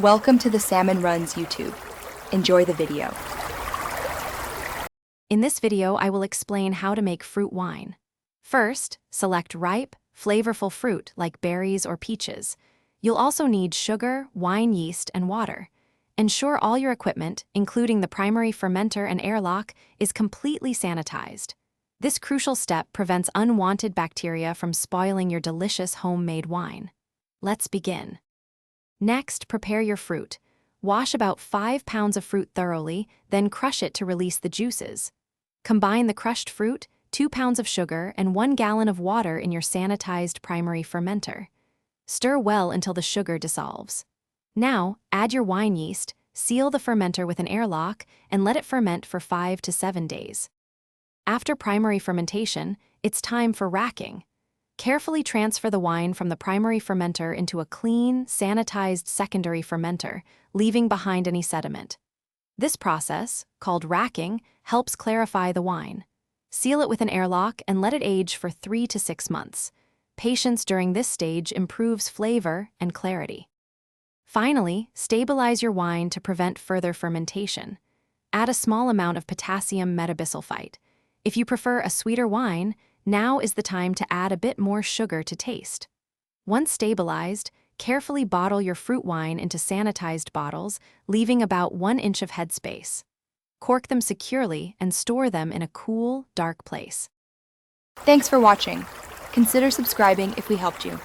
Welcome to the Salmon Runs YouTube. Enjoy the video. In this video, I will explain how to make fruit wine. First, select ripe, flavorful fruit like berries or peaches. You'll also need sugar, wine yeast, and water. Ensure all your equipment, including the primary fermenter and airlock, is completely sanitized. This crucial step prevents unwanted bacteria from spoiling your delicious homemade wine. Let's begin. Next, prepare your fruit. Wash about 5 pounds of fruit thoroughly, then crush it to release the juices. Combine the crushed fruit, 2 pounds of sugar, and 1 gallon of water in your sanitized primary fermenter. Stir well until the sugar dissolves. Now, add your wine yeast, seal the fermenter with an airlock, and let it ferment for 5 to 7 days. After primary fermentation, it's time for racking. Carefully transfer the wine from the primary fermenter into a clean, sanitized secondary fermenter, leaving behind any sediment. This process, called racking, helps clarify the wine. Seal it with an airlock and let it age for 3 to 6 months. Patience during this stage improves flavor and clarity. Finally, stabilize your wine to prevent further fermentation. Add a small amount of potassium metabisulfite. If you prefer a sweeter wine, now is the time to add a bit more sugar to taste. Once stabilized, carefully bottle your fruit wine into sanitized bottles, leaving about 1 inch of headspace. Cork them securely and store them in a cool, dark place. Thanks for watching. Consider subscribing if we helped you.